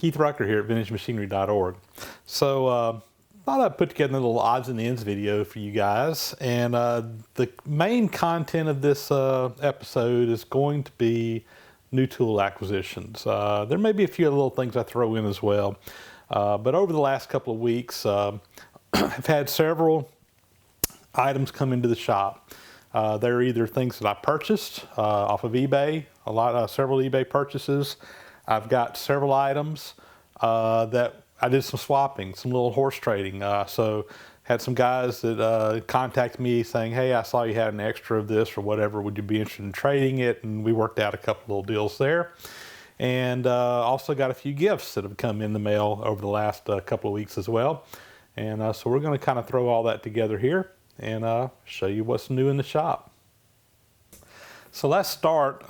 Keith Rucker here at VintageMachinery.org. So thought I'd put together a little odds and ends video for you guys, and the main content of this episode is going to be new tool acquisitions. There may be a few other little things I throw in as well, but over the last couple of weeks I've had several items come into the shop. They're either things that I purchased off of eBay, several eBay purchases. I've got several items that I did some swapping, some little horse trading. So had some guys that contacted me saying, hey, I saw you had an extra of this or whatever, would you be interested in trading it? And we worked out a couple little deals there. And also got a few gifts that have come in the mail over the last couple of weeks as well. And so we're going to kind of throw all that together here and show you what's new in the shop. So let's start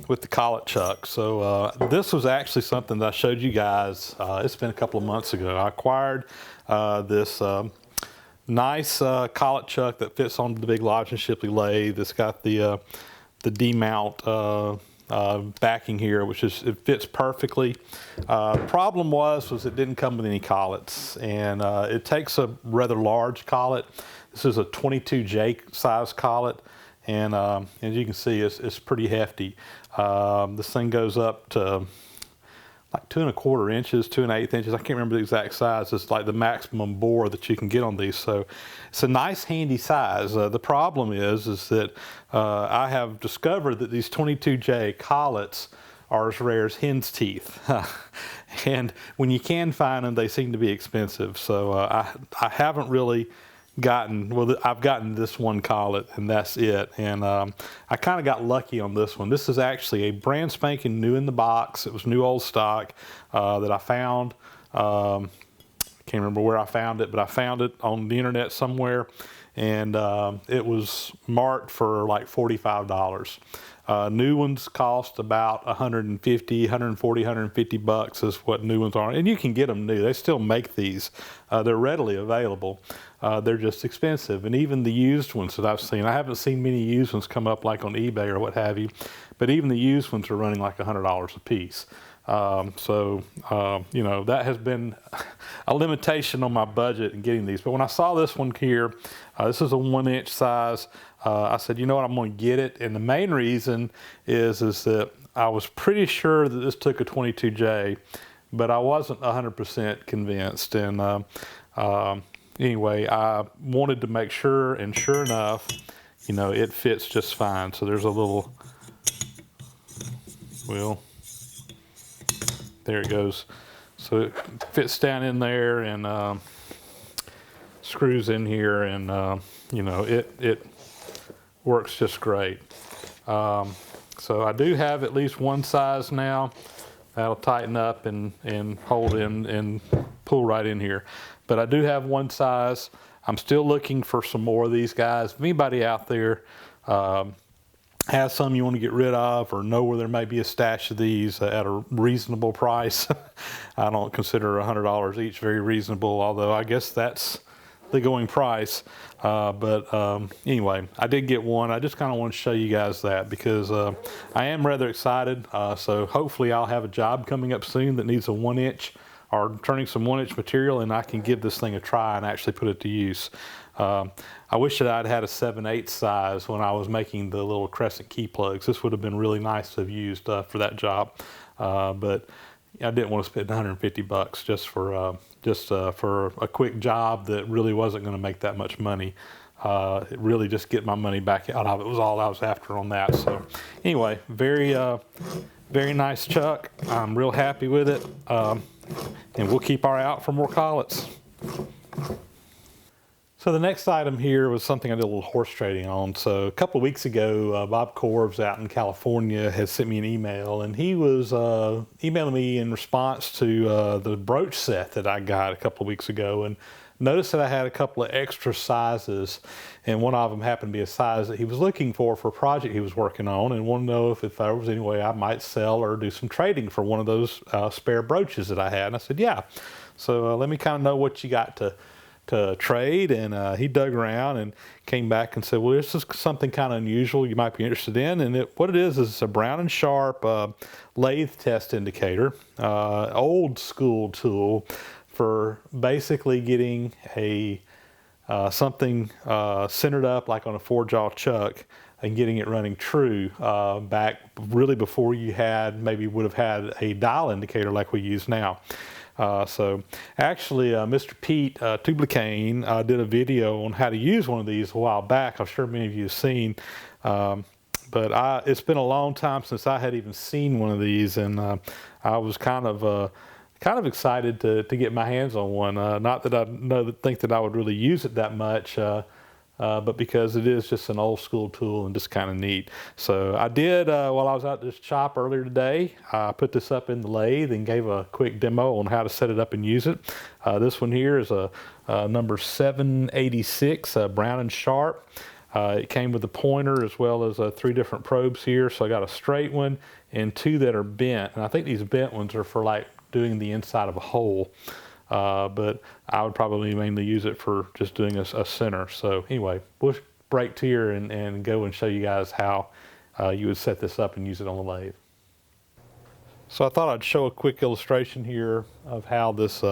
with the Colt Chuck. So this was actually something that I showed you guys, it's been a couple of months ago. I acquired this nice Colt Chuck that fits onto the big Lodge and Shipley lathe. It's got the D-mount backing here, it fits perfectly. The problem was it didn't come with any collets, and it takes a rather large collet. This is a 22J size collet. And as you can see, it's pretty hefty. This thing goes up to like 2 1/4 inches, 2 1/8 inches. I can't remember the exact size. It's like the maximum bore that you can get on these. So it's a nice, handy size. The problem is that I have discovered that these 22J collets are as rare as hen's teeth. And when you can find them, they seem to be expensive. So I haven't really I've gotten this one collet, and that's it. And I kind of got lucky on this one. This is actually a brand spanking new in the box. It was new old stock that I found. I can't remember where I found it, but I found it on the internet somewhere, and it was marked for like $45. New ones cost about $150, $140, $150 is what new ones are. And you can get them new. They still make these. They're readily available. They're just expensive. And even the used ones that I've seen, I haven't seen many used ones come up like on eBay or what have you, but even the used ones are running like $100 a piece. You know, that has been a limitation on my budget in getting these. But when I saw this one here, this is a 1-inch size. I said, you know what, I'm going to get it. And the main reason is that I was pretty sure that this took a 22J, but I wasn't 100% convinced. And anyway, I wanted to make sure, and sure enough, you know, it fits just fine. So there's a little, well, there it goes. So it fits down in there and screws in here, and you know, it works just great. So I do have at least one size now. That'll tighten up and hold in and pull right in here. But I do have one size. I'm still looking for some more of these guys. If anybody out there has some you want to get rid of, or know where there may be a stash of these at a reasonable price, I don't consider $100 each very reasonable, although I guess that's the going price. Anyway, I did get one. I just kind of want to show you guys that because I am rather excited. So hopefully I'll have a job coming up soon that needs a 1-inch or turning some 1-inch material, and I can give this thing a try and actually put it to use. I wish that I'd had a 7/8 size when I was making the little crescent key plugs. This would have been really nice to have used for that job. But I didn't want to spend $150 just for a quick job that really wasn't going to make that much money. Really just get my money back out of it was all I was after on that. So anyway, very nice Chuck. I'm real happy with it. And we'll keep our eye out for more collets. So the next item here was something I did a little horse trading on. So a couple of weeks ago, Bob Corbs out in California had sent me an email, and he was emailing me in response to the brooch set that I got a couple of weeks ago, and noticed that I had a couple of extra sizes, and one of them happened to be a size that he was looking for a project he was working on, and wanted to know if there was any way I might sell or do some trading for one of those spare brooches that I had. And I said, yeah. So let me kind of know what you got to to trade, and he dug around and came back and said, well, this is something kind of unusual you might be interested in. And what it is it's a Brown and Sharp lathe test indicator, old school tool for basically getting a something centered up like on a 4-jaw chuck and getting it running true back really before you maybe would have had a dial indicator like we use now. So actually Mr. Pete Tublicane did a video on how to use one of these a while back. I'm sure many of you have seen, but it's been a long time since I had even seen one of these, and I was kind of excited to get my hands on one. Not that I think that I would really use it that much, but because it is just an old school tool and just kind of neat. So I did, while I was out at this shop earlier today, I put this up in the lathe and gave a quick demo on how to set it up and use it. This one here is a number 786 Brown and Sharp. It came with a pointer as well as 3 different probes here. So I got a straight one and 2 that are bent. And I think these bent ones are for like doing the inside of a hole. But I would probably mainly use it for just doing a center. So anyway, we'll break to here and go and show you guys how you would set this up and use it on the lathe. So I thought I'd show a quick illustration here of how this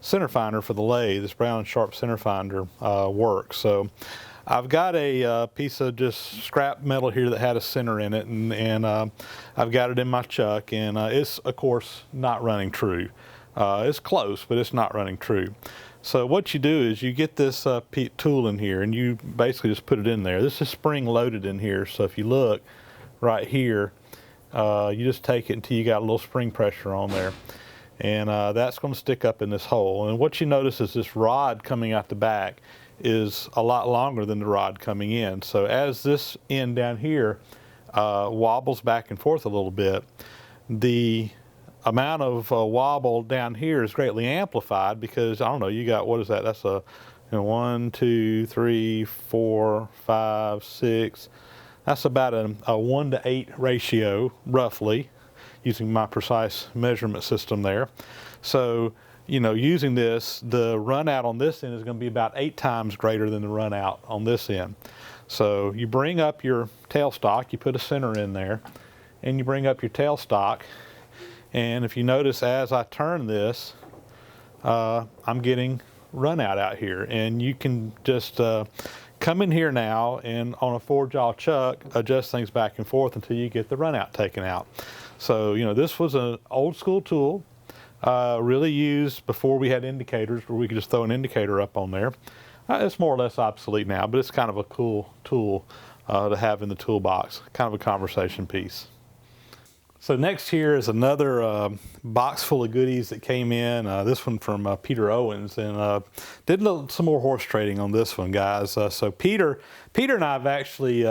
center finder for the lathe, this Brown and Sharp center finder, works. So I've got a piece of just scrap metal here that had a center in it, and I've got it in my chuck, and it's of course not running true. It's close, but it's not running true. So what you do is you get this tool in here and you basically just put it in there. This is spring loaded in here, so if you look right here, you just take it until you got a little spring pressure on there. And that's going to stick up in this hole. And what you notice is this rod coming out the back is a lot longer than the rod coming in. So as this end down here wobbles back and forth a little bit, the amount of wobble down here is greatly amplified because, I don't know, you got, what is that? That's a 1, 2, 3, 4, 5, 6. That's about a 1 to 8 ratio, roughly, using my precise measurement system there. So, you know, using this, the run out on this end is going to be about 8 times greater than the run out on this end. So you bring up your tailstock, you put a center in there, and you bring up your tailstock. And if you notice, as I turn this, I'm getting run out here. And you can just come in here now and on a 4-jaw chuck, adjust things back and forth until you get the run out taken out. So, you know, this was an old school tool, really used before we had indicators where we could just throw an indicator up on there. It's more or less obsolete now, but it's kind of a cool tool to have in the toolbox, kind of a conversation piece. So next here is another box full of goodies that came in. This one from Peter Owens, and did some more horse trading on this one, guys. So Peter and I have actually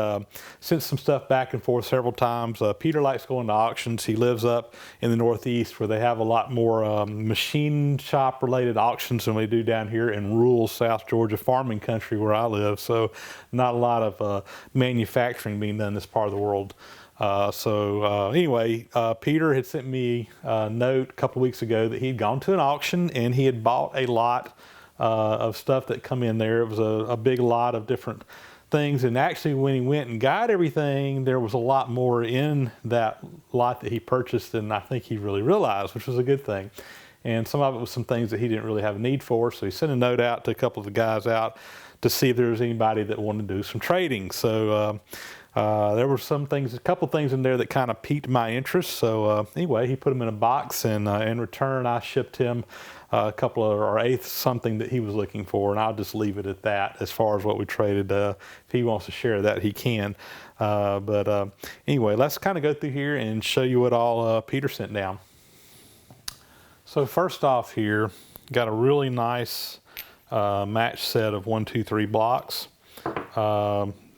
sent some stuff back and forth several times. Peter likes going to auctions. He lives up in the Northeast where they have a lot more machine shop related auctions than we do down here in rural South Georgia farming country where I live. So not a lot of manufacturing being done in this part of the world. Anyway, Peter had sent me a note a couple of weeks ago that he'd gone to an auction and he had bought a lot of stuff that come in there. It was a big lot of different things, and actually when he went and got everything, there was a lot more in that lot that he purchased than I think he really realized, which was a good thing. And some of it was some things that he didn't really have a need for, so he sent a note out to a couple of the guys out to see if there was anybody that wanted to do some trading. So there were some things, a couple things in there that kind of piqued my interest. So anyway, he put them in a box, and in return, I shipped him a couple of, or eighth something that he was looking for, and I'll just leave it at that as far as what we traded. If he wants to share that, he can. Anyway, let's kind of go through here and show you what all Peter sent down. So first off here, got a really nice match set of 1, 2, 3 blocks.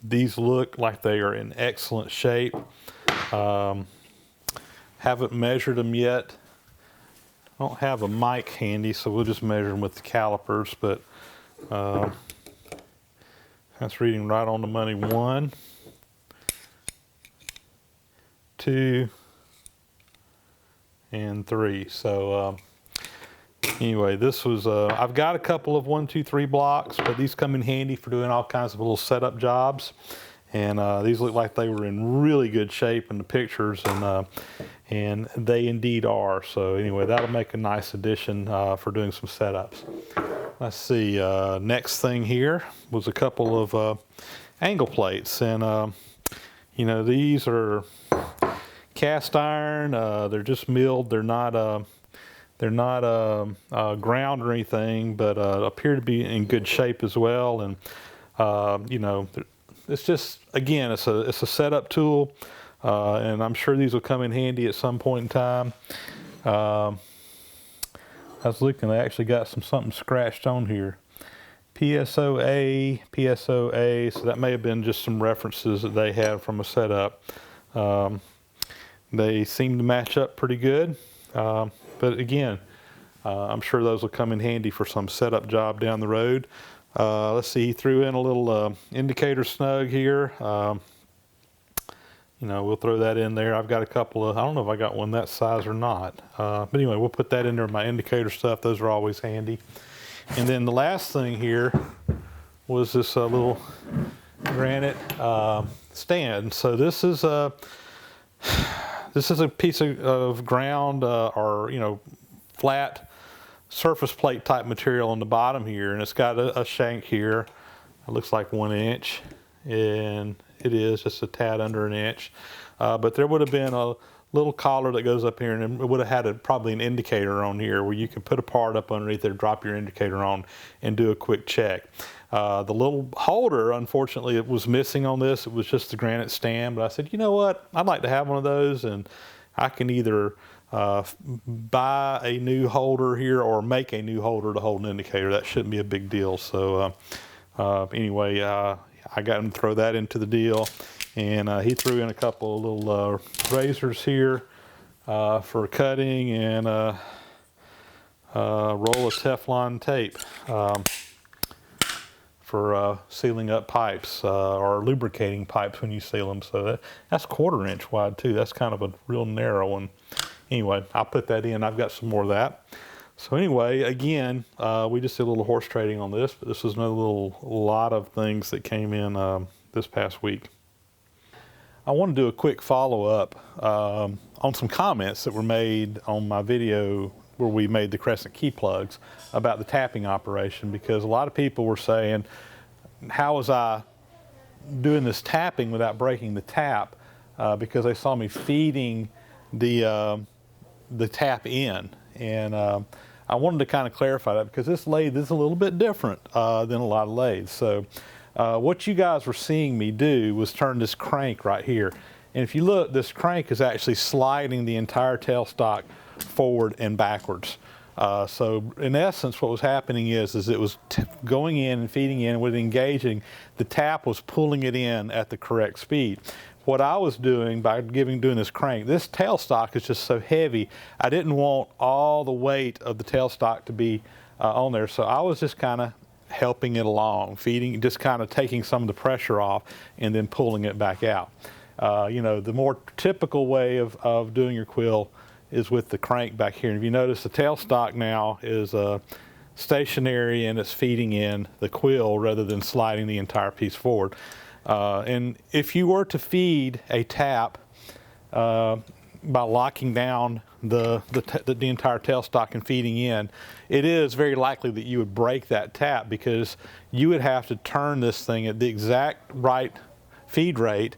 These look like they are in excellent shape. Haven't measured them yet. I don't have a mic handy, so we'll just measure them with the calipers, but that's reading right on the money. 1, 2, and 3. So Anyway, this was, I've got a couple of 1, 2, 3 blocks, but these come in handy for doing all kinds of little setup jobs. And these look like they were in really good shape in the pictures, and they indeed are. So anyway, that'll make a nice addition for doing some setups. Let's see, next thing here was a couple of angle plates. And you know, these are cast iron, they're just milled, they're not ground or anything, but appear to be in good shape as well. And you know, it's just, again, it's a setup tool, and I'm sure these will come in handy at some point in time. I was looking, they actually got something scratched on here. PSOA, PSOA, so that may have been just some references that they had from a setup. They seem to match up pretty good. But again, I'm sure those will come in handy for some setup job down the road. Let's see, he threw in a little indicator snug here. You know, we'll throw that in there. I've got a couple of, I don't know if I got one that size or not. But anyway, we'll put that in there, my indicator stuff. Those are always handy. And then the last thing here was this little granite stand. So this is a piece of ground or, you know, flat surface plate type material on the bottom here, and it's got a shank here. It looks like 1 inch, and it is just a tad under an inch. But there would have been a little collar that goes up here, and it would have had probably an indicator on here where you could put a part up underneath there, drop your indicator on, and do a quick check. The little holder, unfortunately, it was missing on this. It was just the granite stand, but I said, you know what? I'd like to have one of those, and I can either buy a new holder here or make a new holder to hold an indicator. That shouldn't be a big deal. So anyway, I got him to throw that into the deal, and he threw in a couple of little razors here for cutting, and a roll of Teflon tape for sealing up pipes or lubricating pipes when you seal them. So that's 1/4 inch wide too. That's kind of a real narrow one. Anyway, I'll put that in. I've got some more of that. So anyway, again, we just did a little horse trading on this, but this was another lot of things that came in this past week. I want to do a quick follow-up on some comments that were made on my video where we made the crescent key plugs about the tapping operation, because a lot of people were saying, how was I doing this tapping without breaking the tap? Because they saw me feeding the tap in. And I wanted to kind of clarify that, because this lathe is a little bit different than a lot of lathes. So what you guys were seeing me do was turn this crank right here. And if you look, this crank is actually sliding the entire tailstock forward and backwards. So in essence, what was happening is it was going in and feeding in, and with engaging, the tap was pulling it in at the correct speed. What I was doing by doing this crank, this tailstock is just so heavy, I didn't want all the weight of the tailstock to be on there. So I was just kind of helping it along, feeding, just kind of taking some of the pressure off and then pulling it back out. You know, the more typical way of doing your quill is with the crank back here. And if you notice, the tailstock now is stationary and it's feeding in the quill rather than sliding the entire piece forward. And if you were to feed a tap by locking down the entire tailstock and feeding in, it is very likely that you would break that tap, because you would have to turn this thing at the exact right feed rate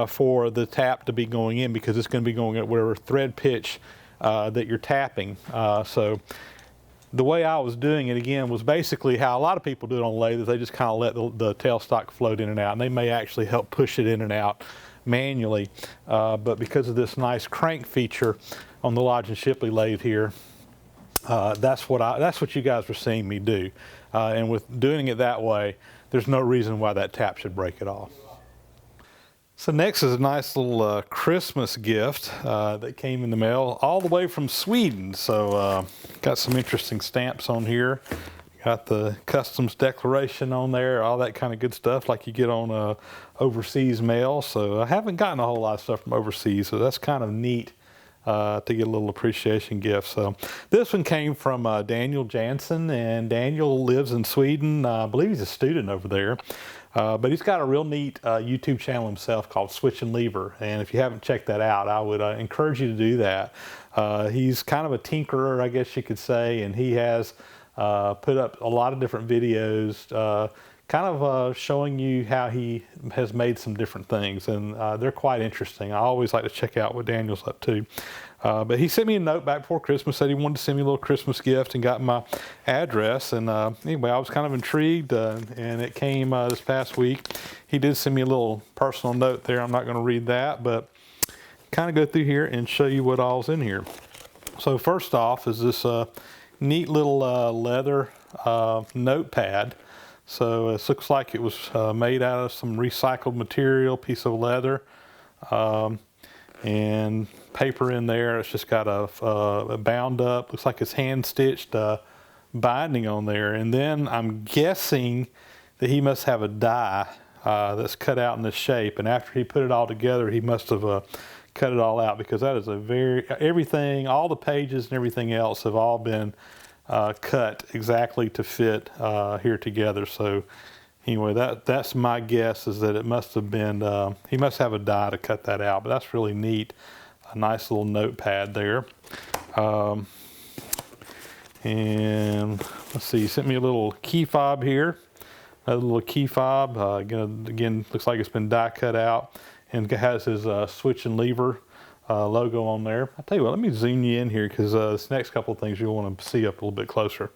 for the tap to be going in, because it's going to be going at whatever thread pitch that you're tapping. So the way I was doing it, again, was basically how a lot of people do it on lathe. They just kind of let the tailstock float in and out, and they may actually help push it in and out manually. But because of this nice crank feature on the Lodge and Shipley lathe here, that's what you guys were seeing me do. And with doing it that way, there's no reason why that tap should break at all. So next is a nice little Christmas gift that came in the mail all the way from Sweden. So got some interesting stamps on here. Got the customs declaration on there, all that kind of good stuff like you get on overseas mail. So I haven't gotten a whole lot of stuff from overseas, so that's kind of neat to get a little appreciation gift. So this one came from Daniel Jansen, and Daniel lives in Sweden. I believe he's a student over there. But he's got a real neat YouTube channel himself called Switch and Lever, and if you haven't checked that out, I would encourage you to do that. He's kind of a tinkerer, I guess you could say, and he has put up a lot of different videos kind of showing you how he has made some different things, and they're quite interesting. I always like to check out what Daniel's up to. But he sent me a note back before Christmas, said he wanted to send me a little Christmas gift, and got my address. And anyway, I was kind of intrigued, and it came this past week. He did send me a little personal note there. I'm not going to read that, but kind of go through here and show you what all's in here. So first off is this neat little leather notepad. So this looks like it was made out of some recycled material, piece of leather, and paper in there. It's just got a bound up, looks like it's hand stitched binding on there. And then I'm guessing that he must have a die that's cut out in this shape. And after he put it all together, he must have cut it all out, because that is everything, all the pages and everything else have all been cut exactly to fit here together. So anyway, that's my guess, is that it must have been, he must have a die to cut that out, but that's really neat. A nice little notepad there. And let's see, he sent me a little key fob here. Another little key fob. Again, looks like it's been die cut out, and it has his switch and lever logo on there. I'll tell you what, let me zoom you in here, because this next couple of things you'll want to see up a little bit closer.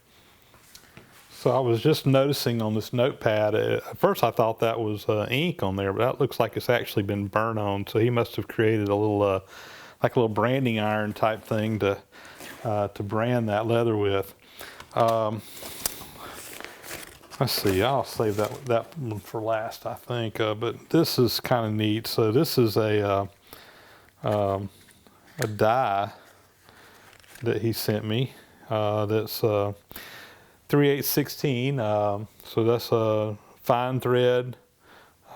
So I was just noticing on this notepad, at first I thought that was ink on there, but that looks like it's actually been burnt on. So he must have created a little, like a little branding iron type thing to brand that leather with. Let's see, I'll save that one for last, I think. But this is kind of neat. So this is a die that he sent me. That's 3/8/16. So that's a fine thread,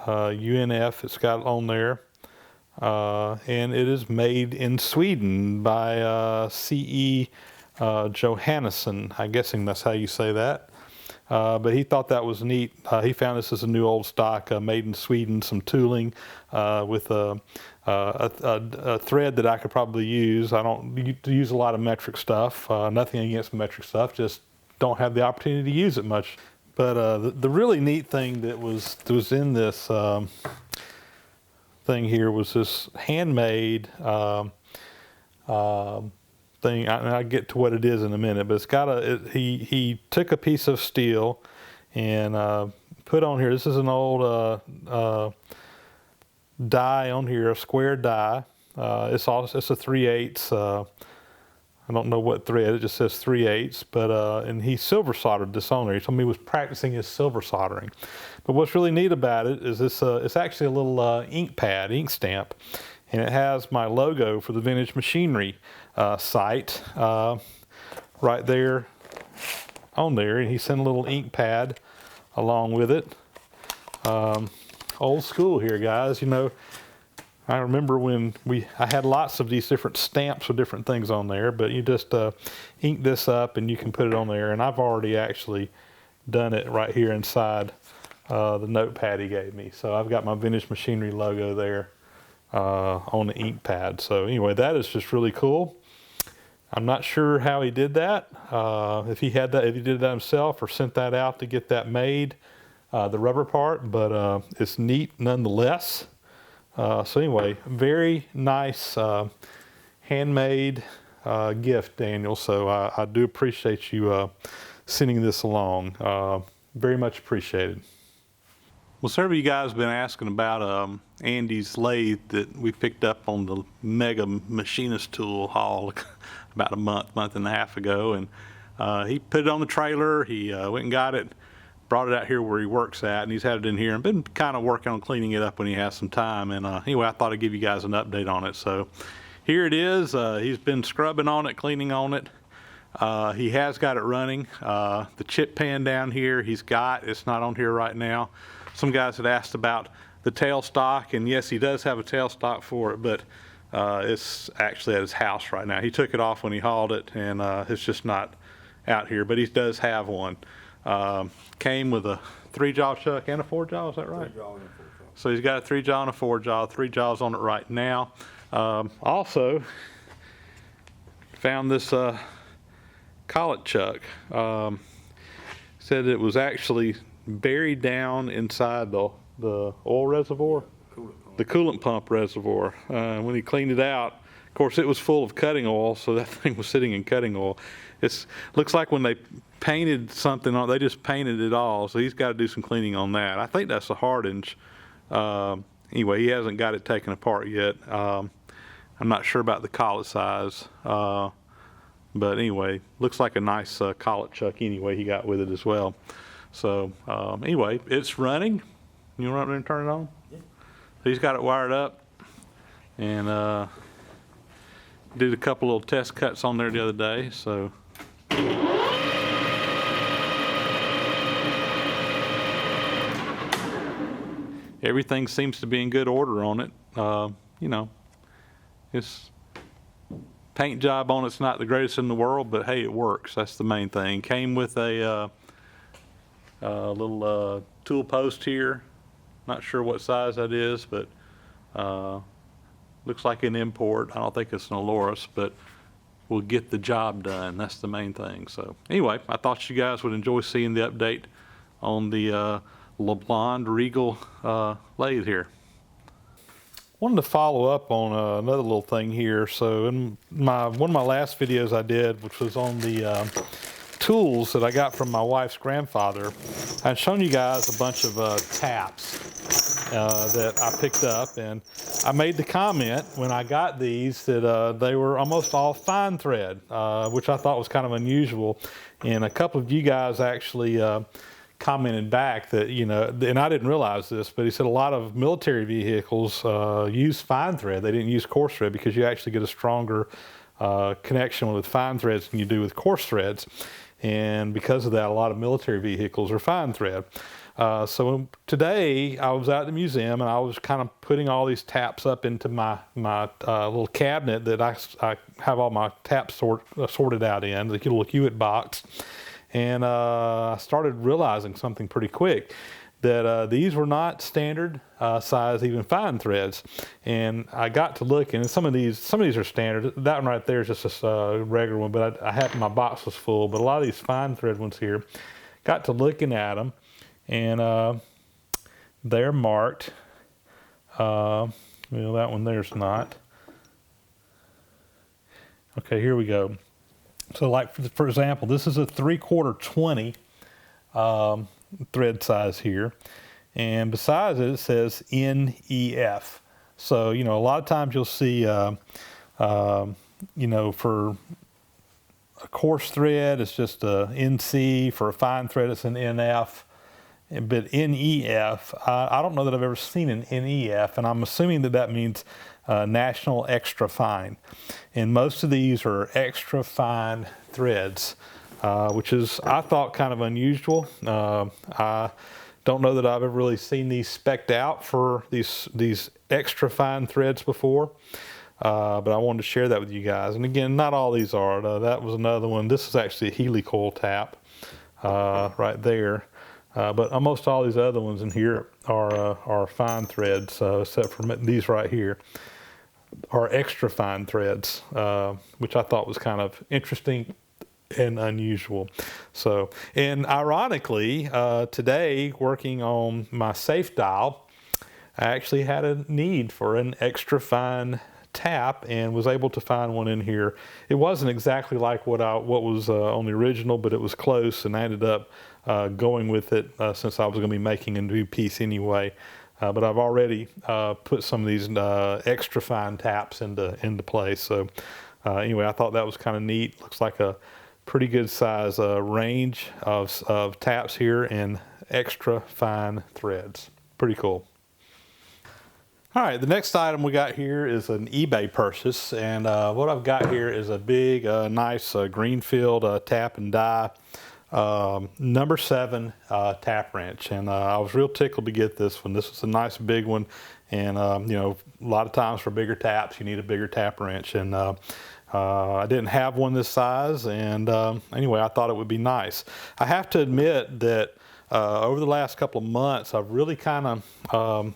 UNF. It's got on there, and it is made in Sweden by C.E. Johannesson. I'm guessing that's how you say that. But he thought that was neat. He found this as a new old stock, made in Sweden, some tooling with a thread that I could probably use. I don't use a lot of metric stuff. Nothing against metric stuff, just don't have the opportunity to use it much. But the really neat thing that was in this thing here was this handmade thing. I'll get to what it is in a minute, but it's got he took a piece of steel and put on here, this is an old die on here, a square die. It's a 3/8. I don't know what thread, it just says 3/8, but and he silver soldered this on there. He told me he was practicing his silver soldering. But what's really neat about it is this, it's actually a little ink pad, ink stamp, and it has my logo for the Vintage Machinery site right there on there, and he sent a little ink pad along with it. Old school here, guys. You know, I remember when I had lots of these different stamps with different things on there, but you just ink this up and you can put it on there. And I've already actually done it right here inside the notepad he gave me. So I've got my Vintage Machinery logo there on the ink pad. So anyway, that is just really cool. I'm not sure how he did that. If he did that himself or sent that out to get that made, the rubber part, but it's neat nonetheless. So anyway, very nice handmade gift, Daniel. So I do appreciate you sending this along. Very much appreciated. Well, several of you guys have been asking about Andy's lathe that we picked up on the Mega Machinist Tool haul about a month and a half ago, and he put it on the trailer. He went and got it, brought it out here where he works at, and he's had it in here and been kind of working on cleaning it up when he has some time. And anyway, I thought I'd give you guys an update on it. So here it is. He's been scrubbing on it, cleaning on it. He has got it running. The chip pan down here it's not on here right now. Some guys had asked about the tailstock, and yes, he does have a tailstock for it, but It's actually at his house right now. He took it off when he hauled it, and it's just not out here, but he does have one. Came with a 3-jaw chuck and a 4-jaw, is that right? 3-jaw and a 4-jaw. So he's got a 3-jaw and a 4-jaw, 3 jaws on it right now. Also, found this Colt Chuck. Said it was actually buried down inside the oil reservoir, the coolant pump reservoir. When he cleaned it out, of course, it was full of cutting oil, so that thing was sitting in cutting oil. It looks like when they painted something on, they just painted it all, so he's got to do some cleaning on that. I think that's a hardinge. Anyway, he hasn't got it taken apart yet. I'm not sure about the collet size, but anyway, looks like a nice Colt Chuck anyway he got with it as well. So anyway, it's running. You want to run and turn it on? Yeah. So he's got it wired up, and did a couple little test cuts on there the other day. So everything seems to be in good order on it. You know, it's paint job on it's not the greatest in the world, but hey, it works. That's the main thing. Came with a little tool post here. Not sure what size that is, but looks like an import. I don't think it's an Aloris, but we'll get the job done. That's the main thing. So anyway, I thought you guys would enjoy seeing the update on the LeBlond Regal lathe here. Wanted to follow up on another little thing here. So in one of my last videos I did, which was on the tools that I got from my wife's grandfather, I'd shown you guys a bunch of taps that I picked up, and I made the comment when I got these that they were almost all fine thread, which I thought was kind of unusual. And a couple of you guys actually commented back that, you know, and I didn't realize this, but he said a lot of military vehicles use fine thread. They didn't use coarse thread because you actually get a stronger connection with fine threads than you do with coarse threads. And because of that, a lot of military vehicles are fine thread. So today I was at the museum and I was kind of putting all these taps up into my little cabinet that I have all my taps sorted out in, the little Hewitt box. And I started realizing something pretty quick, that these were not standard size, even fine threads. And I got to look, and some of these are standard. That one right there is just a regular one, but I had, my box was full. But a lot of these fine thread ones here, got to looking at them, and they're marked. Well, that one there's not. Okay, here we go. So like, for example, this is a 3/4 20 thread size here. And besides it, it says NEF. So, you know, a lot of times you'll see, you know, for a coarse thread, it's just a NC. For a fine thread, it's an NF. But NEF, I don't know that I've ever seen an NEF, and I'm assuming that that means National Extra Fine. And most of these are extra fine threads, which is, I thought, kind of unusual. I don't know that I've ever really seen these spec'd out for these extra fine threads before, but I wanted to share that with you guys. And again, not all these are. That was another one. This is actually a helicoil tap right there. But almost all these other ones in here are fine threads, except for these right here are extra fine threads, which I thought was kind of interesting and unusual. So, and ironically, today working on my safe dial, I actually had a need for an extra fine tap and was able to find one in here. It wasn't exactly like what was on the original, but it was close, and I ended up going with it since I was going to be making a new piece anyway. But I've already put some of these extra fine taps into place. So anyway, I thought that was kind of neat. Looks like a pretty good size range of taps here and extra fine threads. Pretty cool. All right, the next item we got here is an eBay purchase, and what I've got here is a big, nice Greenfield tap and die number 7 tap wrench, and I was real tickled to get this one. This was a nice big one, and you know, a lot of times for bigger taps you need a bigger tap wrench, and I didn't have one this size, and anyway, I thought it would be nice. I have to admit that over the last couple of months I've really kind of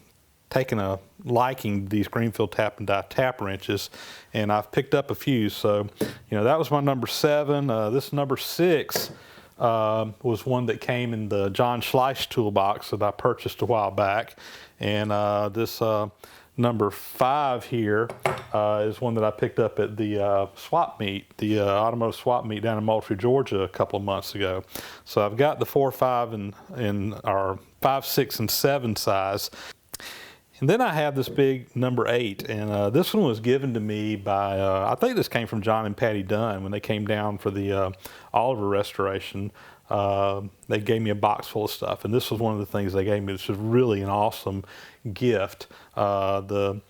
taken a liking to these Greenfield Tap and Die tap wrenches, and I've picked up a few. So, you know, that was my number 7. This number 6 was one that came in the John Schleich toolbox that I purchased a while back, and this number 5 here is one that I picked up at the swap meet, the automotive swap meet down in Moultrie, Georgia a couple of months ago. So I've got the 4, 5, and our 5, 6, and 7 size. And then I have this big number 8, and this one was given to me by, I think this came from John and Patty Dunn when they came down for the Oliver restoration. They gave me a box full of stuff, and this was one of the things they gave me. This was really an awesome gift. The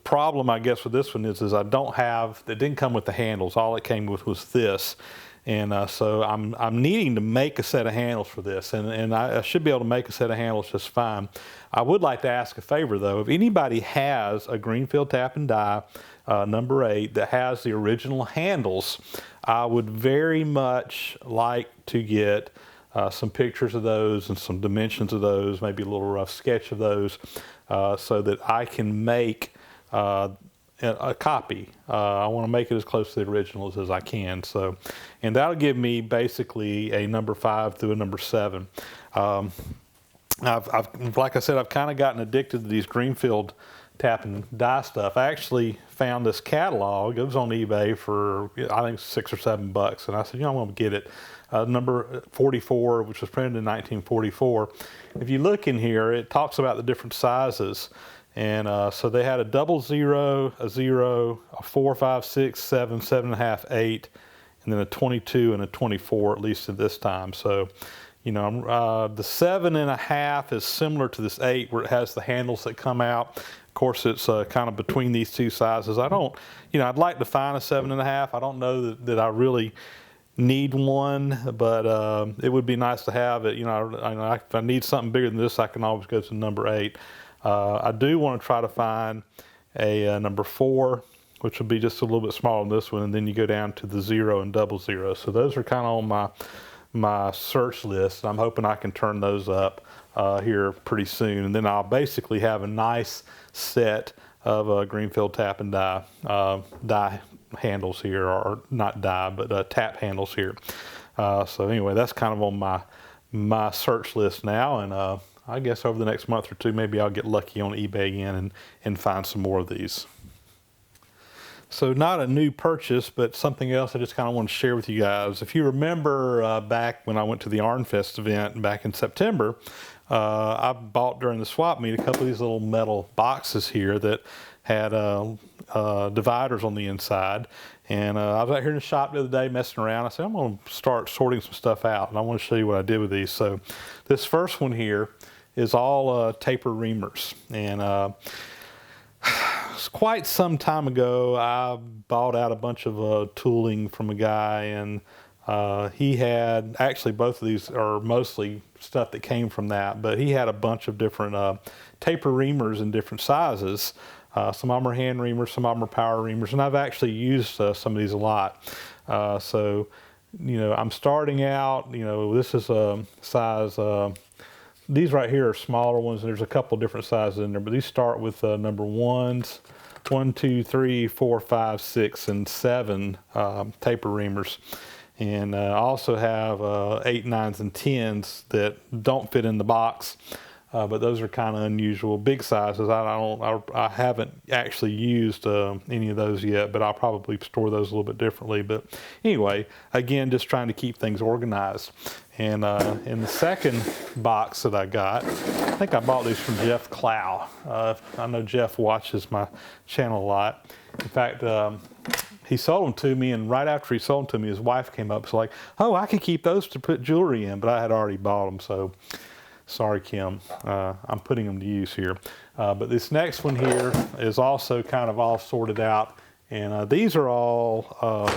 problem, I guess, with this one is I don't have, it didn't come with the handles. All it came with was this. And so I'm needing to make a set of handles for this, and I should be able to make a set of handles just fine. I would like to ask a favor though. If anybody has a Greenfield Tap and Die number 8 that has the original handles, I would very much like to get some pictures of those and some dimensions of those, maybe a little rough sketch of those, so that I can make a copy. I want to make it as close to the originals as I can. So, and that'll give me basically a number 5 through a number 7. I've like I said, I've kind of gotten addicted to these Greenfield Tap and Die stuff. I actually found this catalog. It was on eBay for, I think, $6 or $7, and I said, you know, I'm going to get it. Number 44, which was printed in 1944. If you look in here, it talks about the different sizes. And so they had a 00, a 0, a 4, 5, 6, 7, 7.5, 8, and then a 22 and a 24, at least at this time. So, you know, the 7.5 is similar to this 8, where it has the handles that come out. Of course, it's kind of between these two sizes. I don't, you know, I'd like to find a 7.5. I don't know that I really need one, but it would be nice to have it. You know, if I need something bigger than this, I can always go to number 8. I do want to try to find a number 4, which would be just a little bit smaller than this one, and then you go down to the 0 and 00. So those are kind of on my search list. I'm hoping I can turn those up here pretty soon, and then I'll basically have a nice set of Greenfield Tap and Die handles here, or not die, but tap handles here. So anyway, that's kind of on my search list now, and I guess over the next month or two, maybe I'll get lucky on eBay again and find some more of these. So not a new purchase, but something else I just kind of want to share with you guys. If you remember back when I went to the ARNFest event back in September, I bought during the swap meet a couple of these little metal boxes here that had dividers on the inside. And I was out here in the shop the other day messing around. I said, I'm going to start sorting some stuff out, and I want to show you what I did with these. So this first one here is all taper reamers. And quite some time ago, I bought out a bunch of tooling from a guy, and he had, actually both of these are mostly stuff that came from that, but he had a bunch of different taper reamers in different sizes. Some of them are hand reamers, some of them are power reamers, and I've actually used some of these a lot. So, you know, I'm starting out, you know, this is a size, these right here are smaller ones, and there's a couple different sizes in there, but these start with number 1s, 1, 2, 3, 4, 5, 6, and 7 taper reamers. And I also have 8, 9s, and 10s that don't fit in the box. But those are kind of unusual, big sizes. I haven't actually used any of those yet, but I'll probably store those a little bit differently. But anyway, again, just trying to keep things organized. And in the second box that I got, I think I bought these from Jeff Clow. I know Jeff watches my channel a lot. In fact, he sold them to me, and right after he sold them to me, his wife came up. So like, oh, I could keep those to put jewelry in, but I had already bought them, so. Sorry, Kim, I'm putting them to use here. But this next one here is also kind of all sorted out. And these are all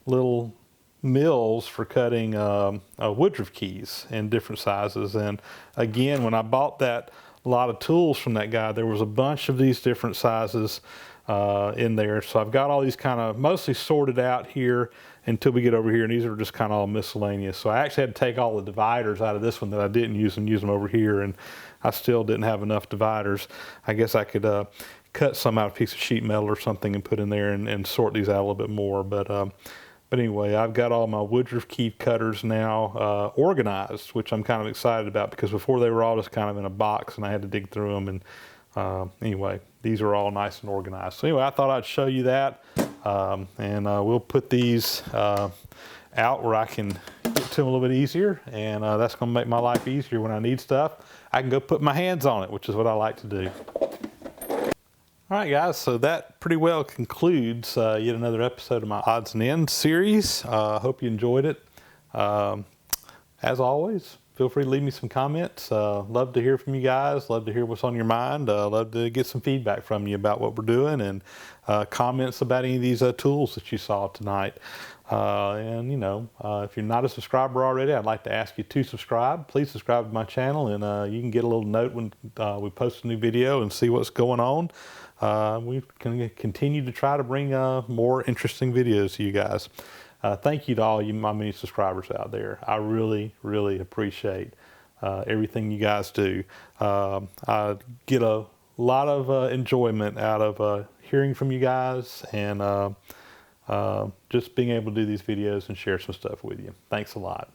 little mills for cutting woodruff keys in different sizes. And again, when I bought that lot of tools from that guy, there was a bunch of these different sizes in there. So I've got all these kind of mostly sorted out here until we get over here, and these are just kind of all miscellaneous. So I actually had to take all the dividers out of this one that I didn't use and use them over here, and I still didn't have enough dividers. I guess I could cut some out of a piece of sheet metal or something and put in there and sort these out a little bit more. But anyway, I've got all my woodruff key cutters now organized, which I'm kind of excited about, because before they were all just kind of in a box and I had to dig through them. And anyway, these are all nice and organized. So anyway, I thought I'd show you that. And we'll put these out where I can get to them a little bit easier. And that's going to make my life easier when I need stuff. I can go put my hands on it, which is what I like to do. All right, guys, so that pretty well concludes yet another episode of my Odds and Ends series. I hope you enjoyed it. As always, feel free to leave me some comments. Love to hear from you guys. Love to hear what's on your mind. Love to get some feedback from you about what we're doing, and comments about any of these tools that you saw tonight. And you know, if you're not a subscriber already, I'd like to ask you to subscribe. Please subscribe to my channel, and you can get a little note when we post a new video and see what's going on. We can continue to try to bring more interesting videos to you guys. Thank you to all you, my many subscribers out there. I really, really appreciate everything you guys do. I get a lot of enjoyment out of hearing from you guys, and just being able to do these videos and share some stuff with you. Thanks a lot.